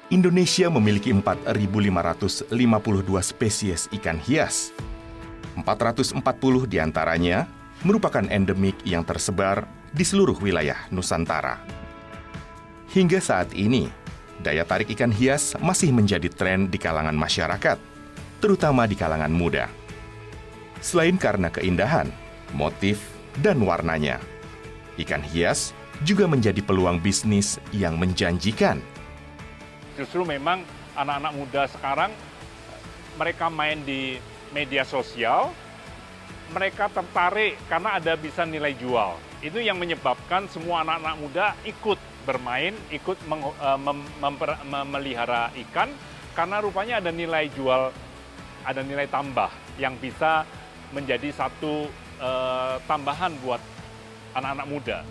Indonesia memiliki 4.552 spesies ikan hias. 440 diantaranya merupakan endemik yang tersebar di seluruh wilayah Nusantara. Hingga saat ini, daya tarik ikan hias masih menjadi tren di kalangan masyarakat, terutama di kalangan muda. Selain karena keindahan, motif, dan warnanya, ikan hias juga menjadi peluang bisnis yang menjanjikan. Justru memang anak-anak muda sekarang, mereka main di media sosial, mereka tertarik karena ada bisa nilai jual. Itu yang menyebabkan semua anak-anak muda ikut bermain, ikut memelihara ikan, karena rupanya ada nilai jual, ada nilai tambah yang bisa menjadi satu tambahan buat anak-anak muda.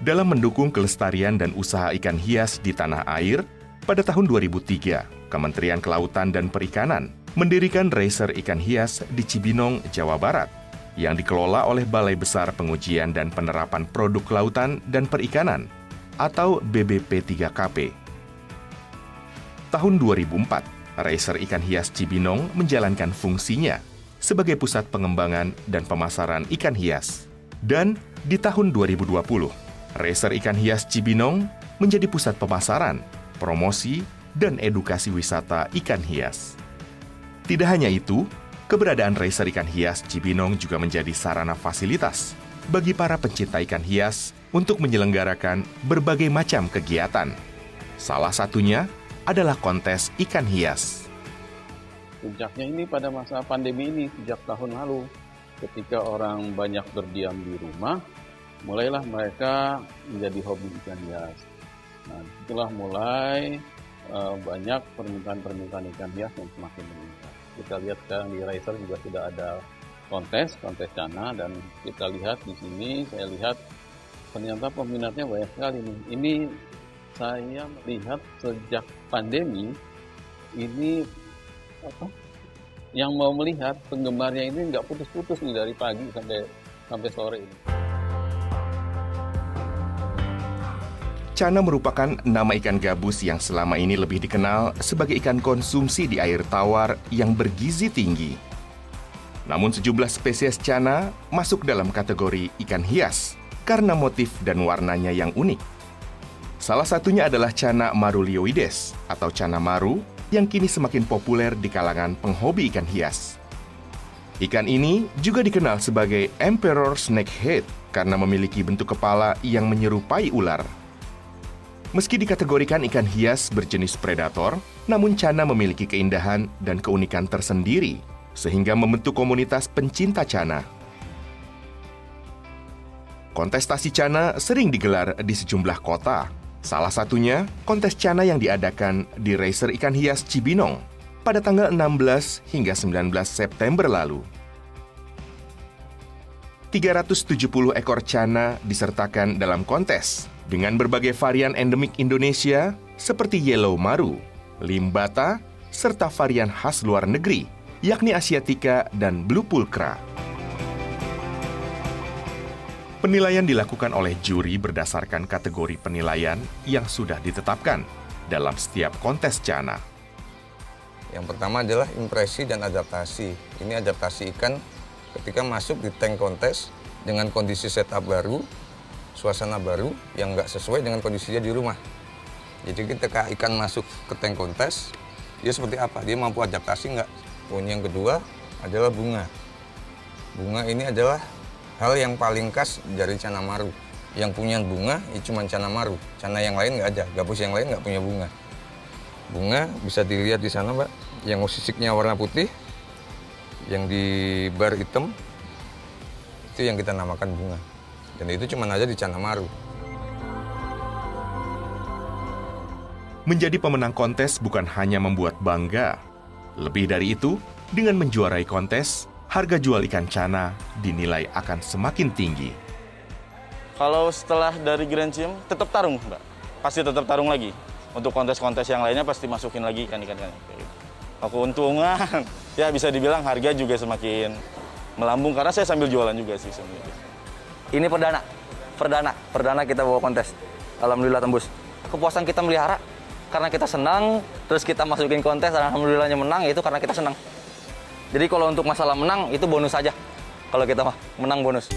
Dalam mendukung kelestarian dan usaha ikan hias di tanah air, pada tahun 2003, Kementerian Kelautan dan Perikanan mendirikan Racer Ikan Hias di Cibinong, Jawa Barat, yang dikelola oleh Balai Besar Pengujian dan Penerapan Produk Kelautan dan Perikanan, atau BBP3KP. Tahun 2004, Racer Ikan Hias Cibinong menjalankan fungsinya sebagai pusat pengembangan dan pemasaran ikan hias. Dan di tahun 2020, Racer Ikan Hias Cibinong menjadi pusat pemasaran, promosi, dan edukasi wisata ikan hias. Tidak hanya itu, keberadaan Racer Ikan Hias Cibinong juga menjadi sarana fasilitas bagi para pencinta ikan hias untuk menyelenggarakan berbagai macam kegiatan. Salah satunya adalah kontes ikan hias. Puncaknya ini pada masa pandemi ini, sejak tahun lalu, ketika orang banyak berdiam di rumah, mulailah mereka menjadi hobi ikan hias. Nah, itulah mulai banyak permintaan ikan hias yang semakin meningkat. Kita lihat sekarang di Racer juga sudah ada kontes Cana, dan kita lihat di sini, saya lihat ternyata peminatnya banyak sekali nih. Ini saya melihat sejak pandemi ini yang mau melihat penggemarnya ini nggak putus-putus nih dari pagi sampai sore ini. Cana merupakan nama ikan gabus yang selama ini lebih dikenal sebagai ikan konsumsi di air tawar yang bergizi tinggi. Namun sejumlah spesies cana masuk dalam kategori ikan hias karena motif dan warnanya yang unik. Salah satunya adalah cana marulioides atau cana maru yang kini semakin populer di kalangan penghobi ikan hias. Ikan ini juga dikenal sebagai Emperor Snakehead karena memiliki bentuk kepala yang menyerupai ular. Meski dikategorikan ikan hias berjenis predator, namun cana memiliki keindahan dan keunikan tersendiri, sehingga membentuk komunitas pencinta cana. Kontestasi cana sering digelar di sejumlah kota. Salah satunya kontes cana yang diadakan di Racer Ikan Hias Cibinong pada tanggal 16 hingga 19 September lalu. 370 ekor cana disertakan dalam kontes dengan berbagai varian endemik Indonesia seperti yellow maru, limbata, serta varian khas luar negeri, yakni asiatica dan blue pulchra. Penilaian dilakukan oleh juri berdasarkan kategori penilaian yang sudah ditetapkan dalam setiap kontes cana. Yang pertama adalah impresi dan adaptasi. Ini adaptasi ikan ketika masuk di tank kontes dengan kondisi setup baru, suasana baru yang nggak sesuai dengan kondisinya di rumah. Jadi ketika ikan masuk ke tank kontes, dia seperti apa? Dia mampu adaptasi nggak? Yang kedua adalah bunga. Bunga ini adalah hal yang paling khas dari cana maru. Yang punya bunga ya cuma cana maru. Cana yang lain nggak ada, gabus yang lain nggak punya bunga. Bunga bisa dilihat di sana, Mbak. Yang sisiknya warna putih, yang di bar hitam, itu yang kita namakan bunga. Dan itu cuma ada di cana maru. Menjadi pemenang kontes bukan hanya membuat bangga. Lebih dari itu, dengan menjuarai kontes, harga jual ikan cana dinilai akan semakin tinggi. Kalau setelah dari Grand Chim, tetap tarung, Mbak. Pasti tetap tarung lagi. Untuk kontes-kontes yang lainnya pasti masukin lagi ikan-ikan. Keuntungan, ya bisa dibilang harga juga semakin melambung karena saya sambil jualan juga sih sebenarnya. Ini perdana kita bawa kontes. Alhamdulillah tembus. kepuasan kita melihara. Karena kita senang, terus kita masukin kontes, dan alhamdulillahnya menang, itu karena kita senang. Jadi kalau untuk masalah menang, itu bonus saja. Kalau kita menang bonus.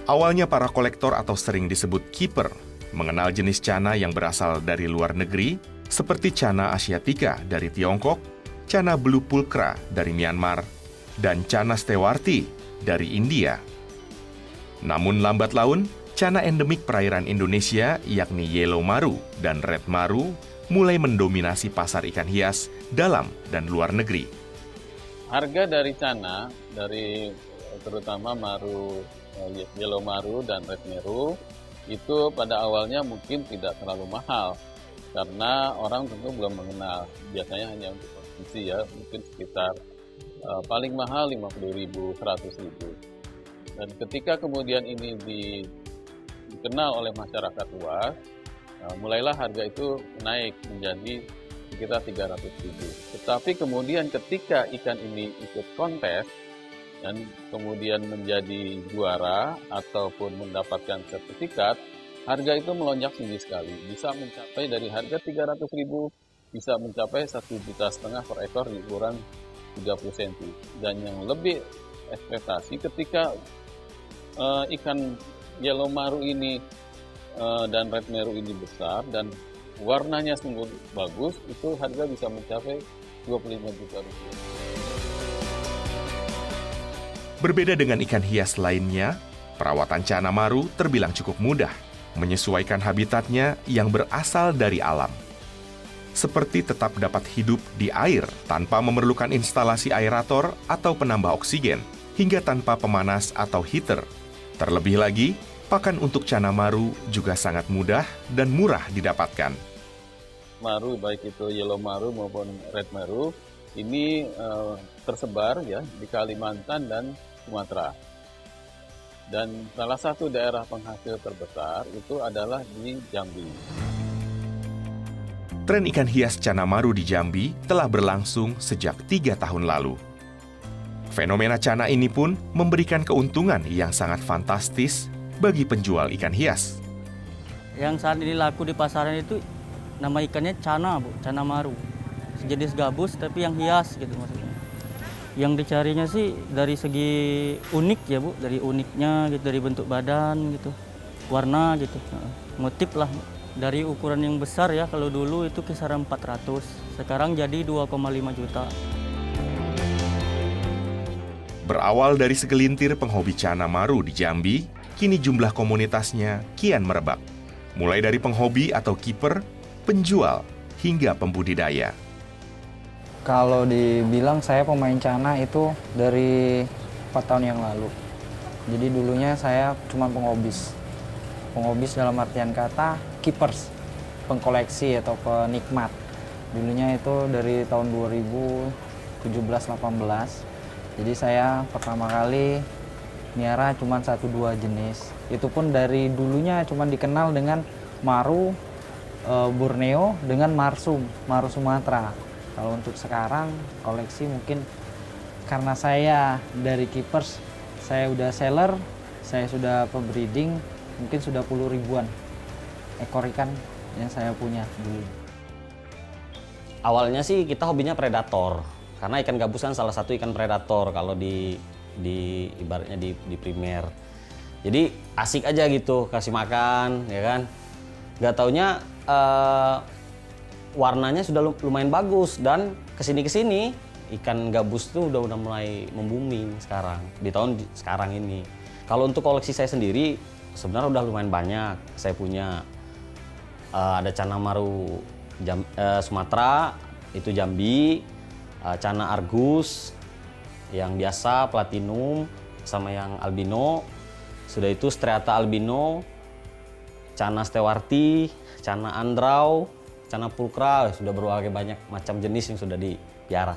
Awalnya para kolektor atau sering disebut keeper mengenal jenis cana yang berasal dari luar negeri seperti cana asiatica dari Tiongkok, cana blue pulchra dari Myanmar, dan cana stewarti dari India. Namun lambat laun, cana endemik perairan Indonesia yakni yellow maru dan red maru mulai mendominasi pasar ikan hias dalam dan luar negeri. Harga dari cana, dari terutama maru, yellow maru dan red maru, itu pada awalnya mungkin tidak terlalu mahal karena orang tentu belum mengenal. Biasanya hanya untuk konsumsi ya, mungkin sekitar paling mahal 50.000, 100.000. Dan ketika kemudian ini dikenal oleh masyarakat luas, mulailah harga itu naik menjadi sekitar 300.000. Tetapi kemudian ketika ikan ini ikut kontes dan kemudian menjadi juara ataupun mendapatkan sertifikat, harga itu melonjak tinggi sekali. Bisa mencapai dari harga 300.000 bisa mencapai 1,5 juta per ekor di ukuran 30 cm. Dan yang lebih ekspektasi ketika ikan yellow maru ini dan red maru ini besar dan warnanya sungguh bagus, itu harga bisa mencapai 25 juta rupiah. Berbeda dengan ikan hias lainnya, perawatan cana maru terbilang cukup mudah, menyesuaikan habitatnya yang berasal dari alam. Seperti tetap dapat hidup di air tanpa memerlukan instalasi aerator atau penambah oksigen, hingga tanpa pemanas atau heater. Terlebih lagi, pakan untuk cana maru juga sangat mudah dan murah didapatkan. Maru, baik itu yellow maru maupun red maru, ini tersebar ya di Kalimantan dan Sumatera. Dan salah satu daerah penghasil terbesar itu adalah di Jambi. Tren ikan hias cana maru di Jambi telah berlangsung sejak 3 tahun lalu. Fenomena cana ini pun memberikan keuntungan yang sangat fantastis bagi penjual ikan hias. Yang saat ini laku di pasaran itu nama ikannya cana, Bu, cana maru. Sejenis gabus tapi yang hias gitu maksudnya. Yang dicarinya sih dari segi unik ya, Bu, dari uniknya gitu, dari bentuk badan gitu, warna gitu, motif lah. Dari ukuran yang besar ya, kalau dulu itu kisaran 400, sekarang jadi 2,5 juta. Berawal dari segelintir penghobi cana maru di Jambi, kini jumlah komunitasnya kian merebak. Mulai dari penghobi atau keeper, penjual, hingga pembudidaya. Kalau dibilang saya pemain cana itu dari 4 tahun yang lalu. Jadi dulunya saya cuma penghobis. Penghobis dalam artian kata keepers, pengkoleksi atau penikmat. Dulunya itu dari tahun 2017-18. Jadi saya pertama kali miara cuma 1-2 jenis. Itu pun dari dulunya cuma dikenal dengan maru Borneo dengan marsum, maru Sumatera. Kalau untuk sekarang koleksi mungkin karena saya dari keepers, saya udah seller, saya sudah pembreeding, mungkin sudah puluh ribuan ekor ikan yang saya punya dulu. Awalnya sih kita hobinya predator, karena ikan gabus kan salah satu ikan predator kalau di ibaratnya di primer. Jadi asik aja gitu kasih makan, ya kan. Gak taunya warnanya sudah lumayan bagus dan kesini ikan gabus tuh udah mulai membumi sekarang di tahun sekarang ini. Kalau untuk koleksi saya sendiri sebenarnya udah lumayan banyak. Saya punya ada cana maru Sumatera, itu Jambi, cana Argus yang biasa platinum sama yang albino. Sudah itu striata albino, cana stewarti, cana andrau, cana pulchra, sudah berbagai banyak macam jenis yang sudah dipiara.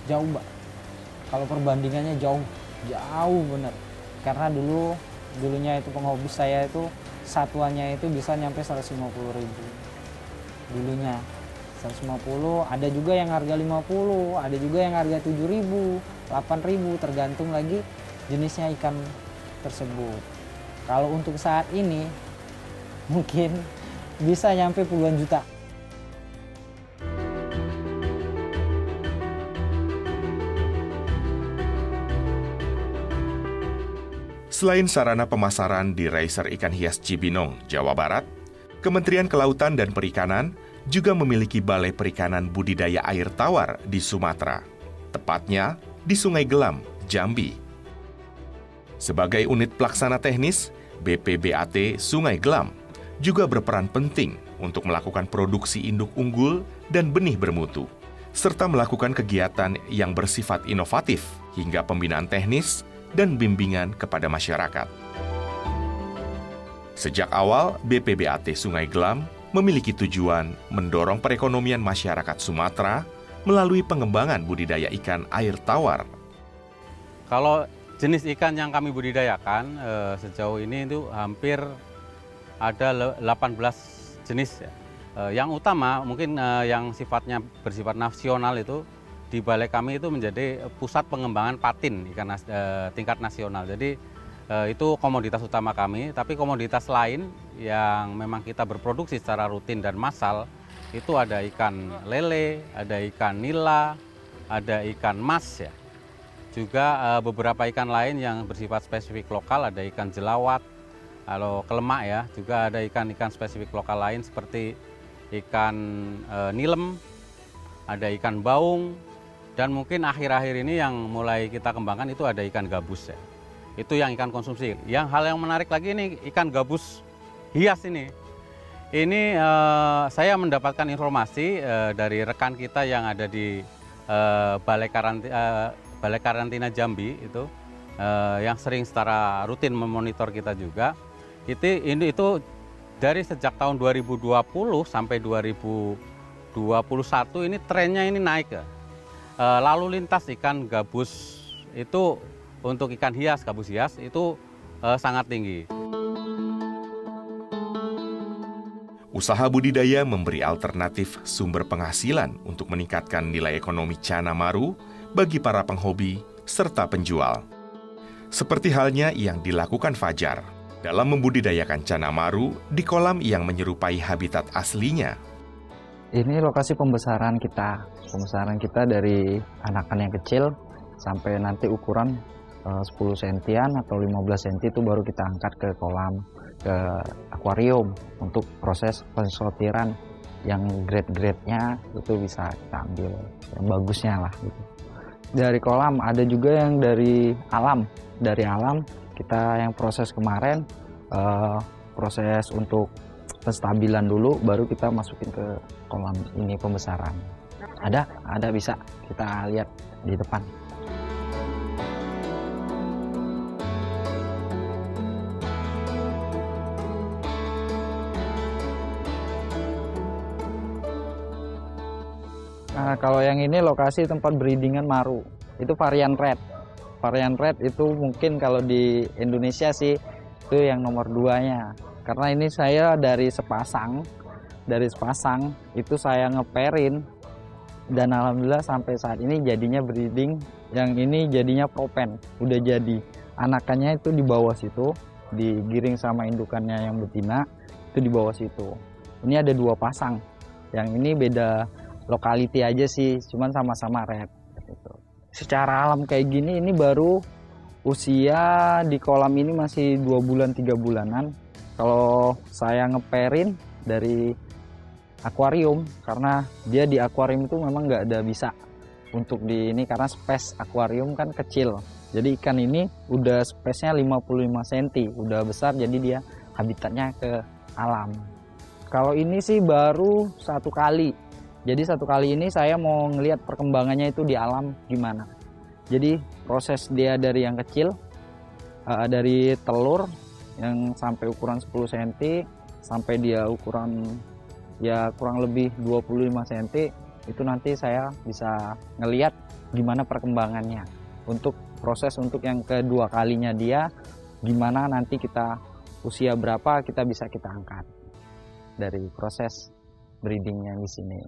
Jauh, Mbak. Kalau perbandingannya jauh benar. Karena dulunya itu penghobis saya itu satuannya itu bisa nyampe 150.000. Dulunya 150, ada juga yang harga 50, ada juga yang harga 7.000, 8.000, tergantung lagi jenisnya ikan tersebut. Kalau untuk saat ini mungkin bisa nyampe puluhan juta. Selain sarana pemasaran di Racer Ikan Hias Cibinong, Jawa Barat, Kementerian Kelautan dan Perikanan juga memiliki balai perikanan budidaya air tawar di Sumatera, tepatnya di Sungai Gelam, Jambi. Sebagai unit pelaksana teknis, BPBAT Sungai Gelam juga berperan penting untuk melakukan produksi induk unggul dan benih bermutu, serta melakukan kegiatan yang bersifat inovatif hingga pembinaan teknis dan bimbingan kepada masyarakat. Sejak awal, BPBAT Sungai Gelam memiliki tujuan mendorong perekonomian masyarakat Sumatera melalui pengembangan budidaya ikan air tawar. Kalau jenis ikan yang kami budidayakan sejauh ini itu hampir ada 18 jenis. Yang utama mungkin yang bersifat nasional itu di balai kami itu menjadi pusat pengembangan patin ikan tingkat nasional. Jadi itu komoditas utama kami, tapi komoditas lain yang memang kita berproduksi secara rutin dan massal itu ada ikan lele, ada ikan nila, ada ikan mas ya. Juga beberapa ikan lain yang bersifat spesifik lokal, ada ikan jelawat, kalau kelemak ya, juga ada ikan-ikan spesifik lokal lain seperti ikan nilem, ada ikan baung, dan mungkin akhir-akhir ini yang mulai kita kembangkan itu ada ikan gabus ya. Itu yang ikan konsumsi. Hal yang menarik lagi ini ikan gabus hias ini. Ini saya mendapatkan informasi dari rekan kita yang ada di Balai Karantina Jambi itu yang sering secara rutin memonitor kita juga. Itu dari sejak tahun 2020 sampai 2021 ini trennya ini naik ya. Lalu lintas ikan gabus itu untuk ikan hias, gabus hias itu sangat tinggi. Usaha budidaya memberi alternatif sumber penghasilan untuk meningkatkan nilai ekonomi Cana Maru bagi para penghobi serta penjual. Seperti halnya yang dilakukan Fajar dalam membudidayakan Cana Maru di kolam yang menyerupai habitat aslinya. Ini lokasi pembesaran kita. Pembesaran kita dari anakan yang kecil sampai nanti ukuran 10 sentian atau 15 senti itu baru kita angkat ke kolam, ke akuarium untuk proses pensortiran yang grade-grade-nya itu bisa kita ambil yang bagusnya lah gitu. Dari kolam ada juga yang dari alam kita yang proses kemarin proses untuk penstabilan dulu baru kita masukin ke kolam ini pembesaran. Ada bisa kita lihat di depan. Nah, kalau yang ini lokasi tempat breedingan maru, itu varian red. Varian red itu mungkin kalau di Indonesia sih itu yang nomor 2-nya. Karena ini saya dari sepasang itu saya ngeperin dan alhamdulillah sampai saat ini jadinya breeding. Yang ini jadinya propen, udah jadi. Anakannya itu di bawah situ, digiring sama indukannya yang betina itu di bawah situ. Ini ada 2 pasang. Yang ini beda lokality aja sih, cuman sama-sama red gitu. Secara alam kayak gini ini baru usia di kolam ini masih 2 bulan 3 bulanan. Kalau saya ngeperin dari akuarium, karena dia di akuarium itu memang nggak ada bisa untuk di ini karena space akuarium kan kecil. Jadi ikan ini udah space-nya 55 cm, udah besar jadi dia habitatnya ke alam. Kalau ini sih baru 1 kali. Jadi 1 kali ini saya mau ngelihat perkembangannya itu di alam gimana. Jadi proses dia dari yang kecil, dari telur yang sampai ukuran 10 cm, sampai dia ukuran ya kurang lebih 25 cm, itu nanti saya bisa ngelihat gimana perkembangannya. Untuk proses untuk yang kedua kalinya dia, gimana nanti kita usia berapa kita bisa kita angkat dari proses breedingnya di sini.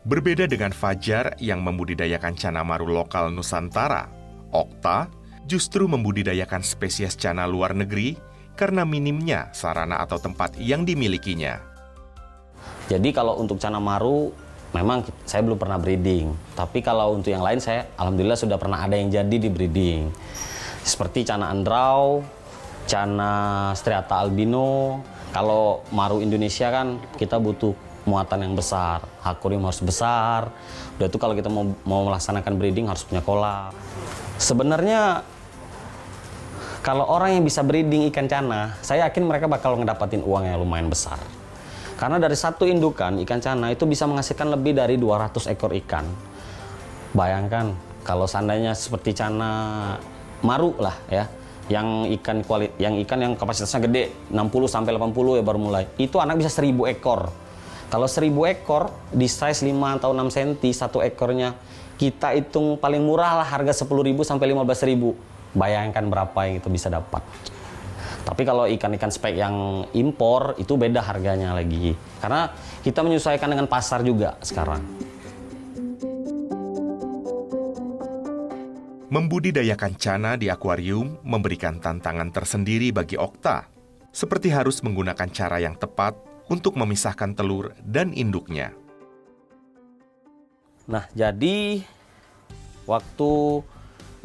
Berbeda dengan Fajar yang membudidayakan Cana Maru lokal Nusantara, Okta justru membudidayakan spesies cana luar negeri karena minimnya sarana atau tempat yang dimilikinya. Jadi kalau untuk cana maru, memang saya belum pernah breeding. Tapi kalau untuk yang lain, saya alhamdulillah sudah pernah ada yang jadi di breeding. Seperti cana andrau, cana striata albino. Kalau maru Indonesia kan kita butuh muatan yang besar, akuarium harus besar. Udah itu kalau kita mau melaksanakan breeding harus punya kolam. Sebenarnya kalau orang yang bisa breeding ikan cana, saya yakin mereka bakal ngedapatin uang yang lumayan besar. Karena dari satu indukan ikan cana itu bisa menghasilkan lebih dari 200 ekor ikan. Bayangkan kalau seandainya seperti cana maru lah ya, yang ikan yang kapasitasnya gede 60 sampai 80 ya baru mulai. Itu anak bisa 1000 ekor. Kalau 1000 ekor di size 5 atau 6 cm satu ekornya, kita hitung paling murah lah harga 10.000 sampai 15.000. Bayangkan berapa yang itu bisa dapat. Tapi kalau ikan-ikan spek yang impor itu beda harganya lagi. Karena kita menyesuaikan dengan pasar juga sekarang. Membudidayakan cana di akuarium memberikan tantangan tersendiri bagi Okta, seperti harus menggunakan cara yang tepat untuk memisahkan telur dan induknya. Nah, jadi waktu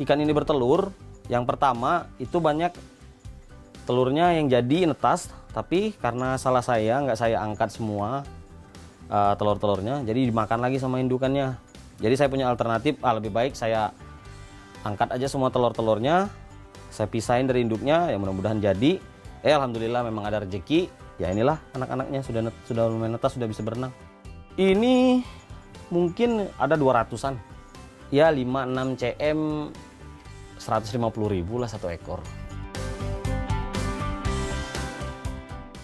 ikan ini bertelur, yang pertama itu banyak telurnya yang jadi netas, tapi karena salah saya, nggak saya angkat semua telur-telurnya, jadi dimakan lagi sama indukannya. Jadi saya punya alternatif, lebih baik saya angkat aja semua telur-telurnya, saya pisahin dari induknya, ya mudah-mudahan jadi. Alhamdulillah memang ada rezeki, ya inilah anak-anaknya sudah lumayan netas, sudah bisa berenang. Ini mungkin ada 200-an, ya 5-6 cm, 150.000 lah satu ekor.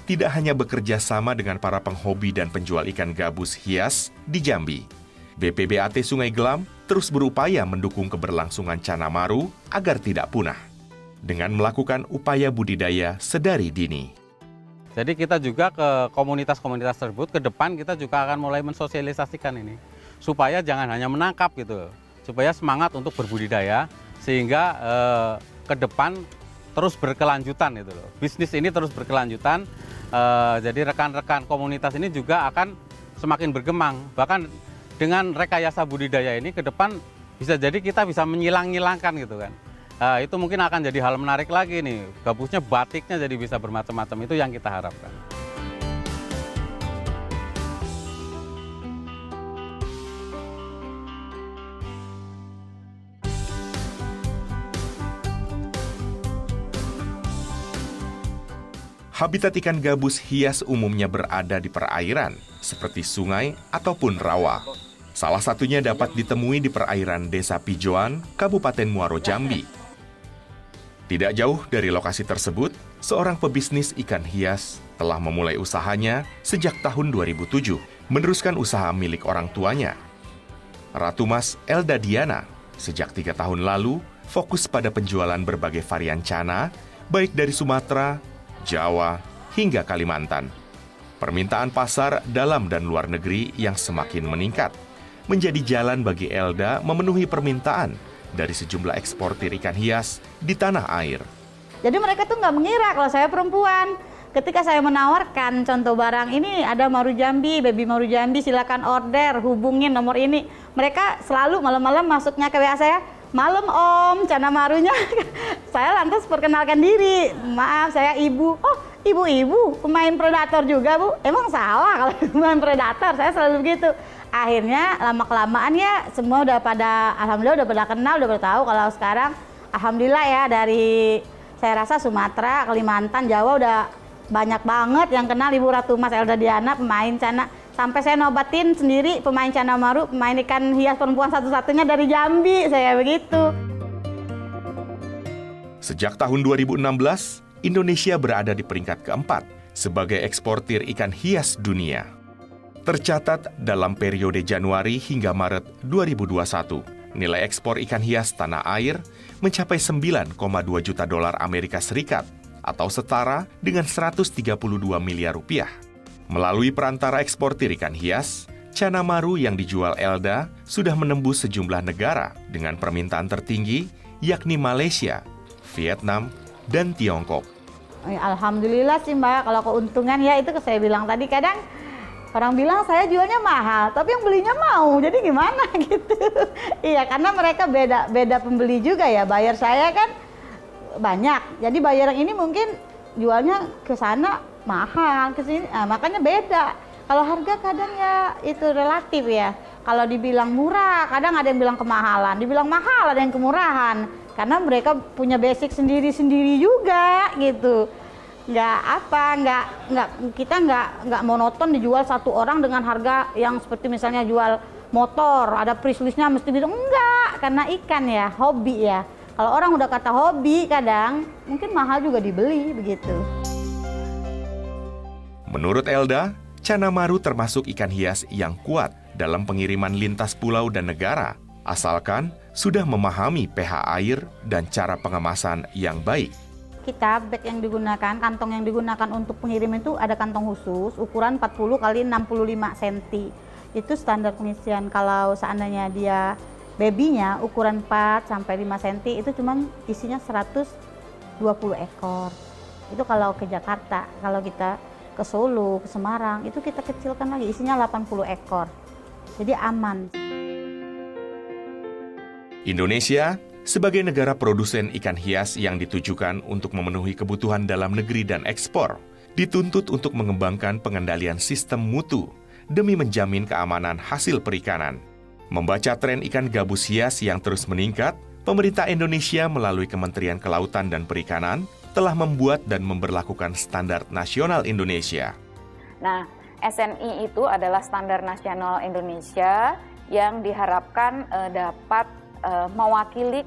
Tidak hanya bekerja sama dengan para penghobi dan penjual ikan gabus hias di Jambi, BPBAT Sungai Gelam terus berupaya mendukung keberlangsungan cana maru agar tidak punah dengan melakukan upaya budidaya sedari dini. Jadi kita juga ke komunitas-komunitas tersebut, ke depan kita juga akan mulai mensosialisasikan ini. Supaya jangan hanya menangkap gitu, supaya semangat untuk berbudidaya, sehingga ke depan terus berkelanjutan gitu loh. Bisnis ini terus berkelanjutan, jadi rekan-rekan komunitas ini juga akan semakin berkembang. Bahkan dengan rekayasa budidaya ini ke depan bisa jadi kita bisa menyilang-nyilangkan gitu kan. Itu mungkin akan jadi hal menarik lagi nih. Gabusnya, batiknya jadi bisa bermacam-macam, itu yang kita harapkan. Habitat ikan gabus hias umumnya berada di perairan, seperti sungai ataupun rawa. Salah satunya dapat ditemui di perairan Desa Pijoan, Kabupaten Muaro Jambi. Tidak jauh dari lokasi tersebut, seorang pebisnis ikan hias telah memulai usahanya sejak tahun 2007, meneruskan usaha milik orang tuanya. Ratu Mas Elda Diana, sejak 3 tahun lalu, fokus pada penjualan berbagai varian cana, baik dari Sumatera, Jawa, hingga Kalimantan. Permintaan pasar dalam dan luar negeri yang semakin meningkat menjadi jalan bagi Elda memenuhi permintaan dari sejumlah eksportir ikan hias di tanah air. Jadi mereka tuh nggak mengira kalau saya perempuan. Ketika saya menawarkan contoh barang ini, ada Maru Jambi, baby Maru Jambi, silakan order, hubungin nomor ini. Mereka selalu malam-malam masuknya ke WA saya, malam Om, cana marunya. Saya lantas perkenalkan diri, maaf saya ibu. Oh, ibu-ibu, pemain predator juga Bu? Emang salah kalau pemain predator, saya selalu begitu. Akhirnya lama-kelamaan ya semua udah pada, alhamdulillah udah pada kenal, udah pada tahu kalau sekarang alhamdulillah ya dari saya rasa Sumatera, Kalimantan, Jawa udah banyak banget yang kenal Ibu Ratu Mas Elda Diana, pemain cana. Sampai saya nobatin sendiri pemain cana maru, pemain ikan hias perempuan satu-satunya dari Jambi, saya begitu. Sejak tahun 2016, Indonesia berada di peringkat keempat sebagai eksportir ikan hias dunia. Tercatat dalam periode Januari hingga Maret 2021, nilai ekspor ikan hias tanah air mencapai 9,2 juta dolar Amerika Serikat atau setara dengan 132 miliar rupiah. Melalui perantara eksportir ikan hias, cana maru yang dijual Elda sudah menembus sejumlah negara dengan permintaan tertinggi yakni Malaysia, Vietnam, dan Tiongkok. Alhamdulillah sih Mbak, kalau keuntungan ya itu saya bilang tadi, kadang orang bilang saya jualnya mahal, tapi yang belinya mau, jadi gimana gitu. Iya, karena mereka beda pembeli juga ya, buyer saya kan banyak, jadi buyer yang ini mungkin jualnya ke sana mahal, ke sini, makanya beda. Kalau harga kadang ya itu relatif ya, kalau dibilang murah, kadang ada yang bilang kemahalan, dibilang mahal ada yang kemurahan. Karena mereka punya basic sendiri-sendiri juga gitu. Kita nggak monoton dijual satu orang dengan harga yang seperti misalnya jual motor, ada price listnya mesti gitu. Enggak, karena ikan ya, hobi ya. Kalau orang udah kata hobi kadang mungkin mahal juga dibeli begitu. Menurut Elda, Cana Maru termasuk ikan hias yang kuat dalam pengiriman lintas pulau dan negara, asalkan sudah memahami pH air dan cara pengemasan yang baik. Kita bag yang digunakan, kantong yang digunakan untuk pengirim itu ada kantong khusus ukuran 40 x 65 cm. Itu standar pengisian. Kalau seandainya dia babynya ukuran 4 sampai 5 cm itu cuma isinya 120 ekor. Itu kalau ke Jakarta. Kalau kita ke Solo, ke Semarang itu kita kecilkan lagi, isinya 80 ekor. Jadi aman. Indonesia, sebagai negara produsen ikan hias yang ditujukan untuk memenuhi kebutuhan dalam negeri dan ekspor, dituntut untuk mengembangkan pengendalian sistem mutu demi menjamin keamanan hasil perikanan. Membaca tren ikan gabus hias yang terus meningkat, pemerintah Indonesia melalui Kementerian Kelautan dan Perikanan telah membuat dan memberlakukan standar nasional Indonesia. Nah, SNI itu adalah standar nasional Indonesia yang diharapkan dapat mewakili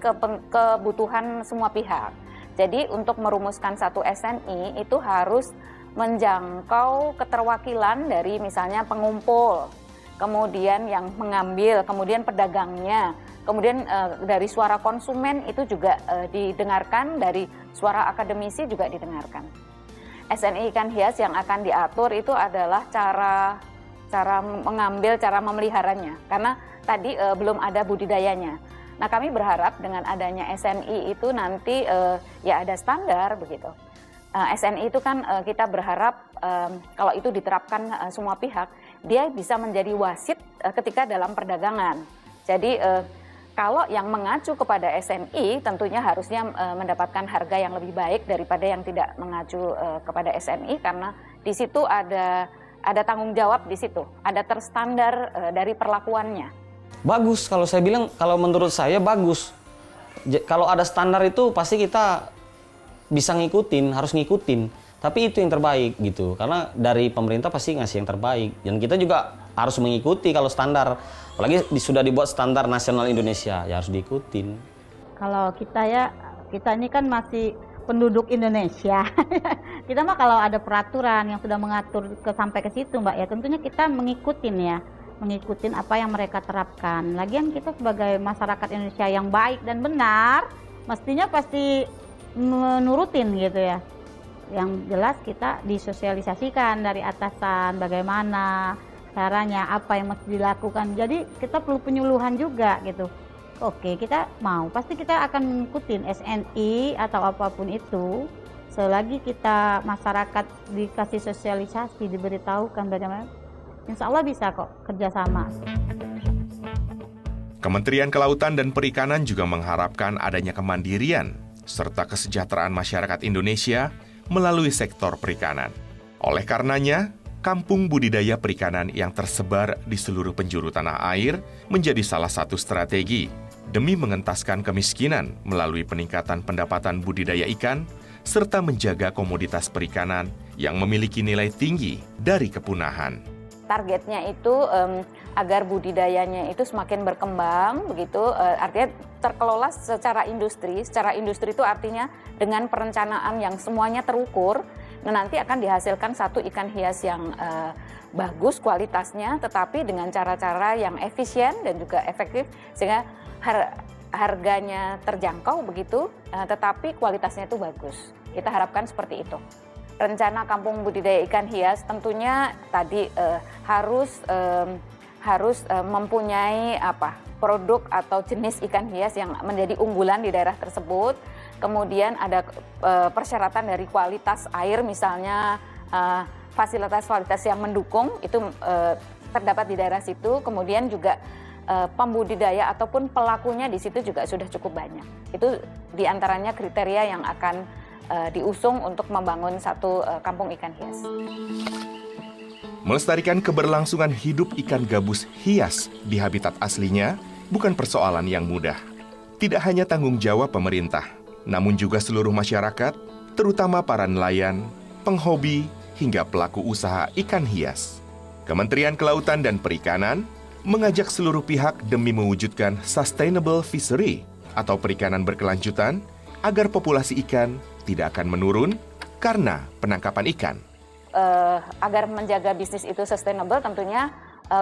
kebutuhan semua pihak. Jadi untuk merumuskan satu SNI itu harus menjangkau keterwakilan dari misalnya pengumpul, kemudian yang mengambil, kemudian pedagangnya, kemudian dari suara konsumen itu juga didengarkan, dari suara akademisi juga didengarkan. SNI ikan hias yang akan diatur itu adalah cara mengambil, cara memeliharanya, karena tadi belum ada budidayanya. Nah, kami berharap dengan adanya SNI itu nanti ya ada standar begitu. SNI itu kan kita berharap kalau itu diterapkan semua pihak, dia bisa menjadi wasit ketika dalam perdagangan. Jadi kalau yang mengacu kepada SNI tentunya harusnya mendapatkan harga yang lebih baik daripada yang tidak mengacu kepada SNI, karena di situ ada tanggung jawab di situ, ada terstandar dari perlakuannya. Bagus, kalau saya bilang, kalau menurut saya bagus. Kalau ada standar itu pasti kita bisa ngikutin, harus ngikutin. Tapi itu yang terbaik gitu, karena dari pemerintah pasti ngasih yang terbaik. Dan kita juga harus mengikuti kalau standar. Apalagi sudah dibuat standar nasional Indonesia, ya harus diikutin. Kalau kita ini kan masih penduduk Indonesia. Kita mah kalau ada peraturan yang sudah mengatur sampai ke situ Mbak, ya tentunya kita mengikutin apa yang mereka terapkan. Lagian kita sebagai masyarakat Indonesia yang baik dan benar, mestinya pasti menurutin gitu ya. Yang jelas kita disosialisasikan dari atasan bagaimana caranya, apa yang mesti dilakukan. Jadi kita perlu penyuluhan juga gitu. Oke, kita mau, pasti kita akan ngikutin SNI atau apapun itu. Selagi kita masyarakat dikasih sosialisasi, diberitahukan bagaimana, insya Allah bisa kok kerjasama. Kementerian Kelautan dan Perikanan juga mengharapkan adanya kemandirian serta kesejahteraan masyarakat Indonesia melalui sektor perikanan. Oleh karenanya, kampung budidaya perikanan yang tersebar di seluruh penjuru tanah air menjadi salah satu strategi demi mengentaskan kemiskinan melalui peningkatan pendapatan budidaya ikan serta menjaga komoditas perikanan yang memiliki nilai tinggi dari kepunahan. Targetnya itu agar budidayanya itu semakin berkembang, begitu, artinya terkelola secara industri. Secara industri itu artinya dengan perencanaan yang semuanya terukur, nanti akan dihasilkan satu ikan hias yang bagus kualitasnya, tetapi dengan cara-cara yang efisien dan juga efektif, sehingga harganya terjangkau begitu, tetapi kualitasnya itu bagus. Kita harapkan seperti itu. Rencana kampung budidaya ikan hias tentunya tadi harus mempunyai produk atau jenis ikan hias yang menjadi unggulan di daerah tersebut. Kemudian ada persyaratan dari kualitas air, misalnya fasilitas-fasilitas yang mendukung itu terdapat di daerah situ. Kemudian juga pembudidaya ataupun pelakunya di situ juga sudah cukup banyak. Itu diantaranya kriteria yang akan diusung untuk membangun satu kampung ikan hias. Melestarikan keberlangsungan hidup ikan gabus hias di habitat aslinya bukan persoalan yang mudah. Tidak hanya tanggung jawab pemerintah, namun juga seluruh masyarakat, terutama para nelayan, penghobi, hingga pelaku usaha ikan hias. Kementerian Kelautan dan Perikanan mengajak seluruh pihak demi mewujudkan sustainable fishery atau perikanan berkelanjutan agar populasi ikan tidak akan menurun karena penangkapan ikan. Agar menjaga bisnis itu sustainable, tentunya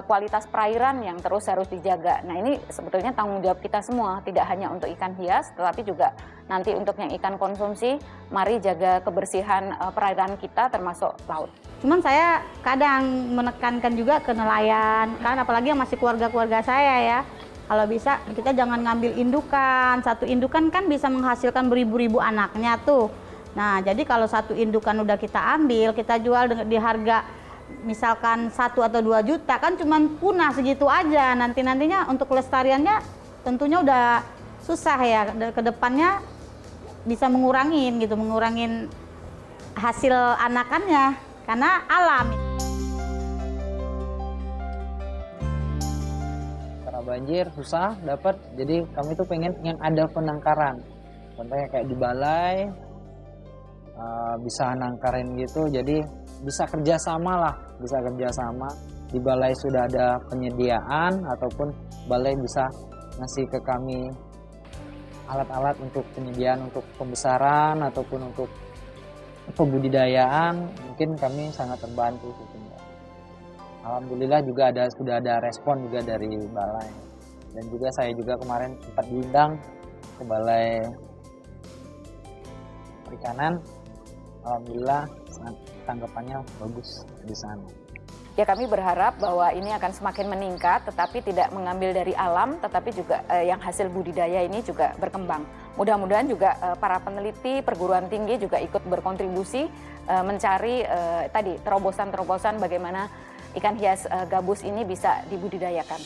kualitas perairan yang terus harus dijaga. Nah, ini sebetulnya tanggung jawab kita semua, tidak hanya untuk ikan hias, tetapi juga nanti untuk yang ikan konsumsi. Mari jaga kebersihan perairan kita termasuk laut. Cuman saya kadang menekankan juga ke nelayan, kan apalagi yang masih keluarga-keluarga saya ya. Kalau bisa kita jangan ngambil indukan, satu indukan kan bisa menghasilkan beribu-ribu anaknya tuh. Nah, jadi kalau satu indukan udah kita ambil, kita jual di harga misalkan 1 atau 2 juta, kan cuman punah segitu aja. Nantinya untuk kelestariannya tentunya udah susah ya. Kedepannya bisa mengurangin hasil anakannya karena alam. Karena banjir susah dapat, jadi kami tuh pengen yang ada penangkaran. Contohnya kayak di balai, bisa nangkarin gitu, jadi bisa kerjasama. Di balai sudah ada penyediaan ataupun balai bisa ngasih ke kami alat-alat untuk penyediaan untuk pembesaran ataupun untuk pembudidayaan, mungkin kami sangat terbantu. Alhamdulillah juga sudah ada respon juga dari balai, dan juga saya juga kemarin sempat diundang ke balai perikanan. Alhamdulillah tanggapannya bagus di sana. Ya, kami berharap bahwa ini akan semakin meningkat, tetapi tidak mengambil dari alam, tetapi juga yang hasil budidaya ini juga berkembang. Mudah-mudahan juga para peneliti perguruan tinggi juga ikut berkontribusi mencari tadi terobosan-terobosan bagaimana ikan hias gabus ini bisa dibudidayakan.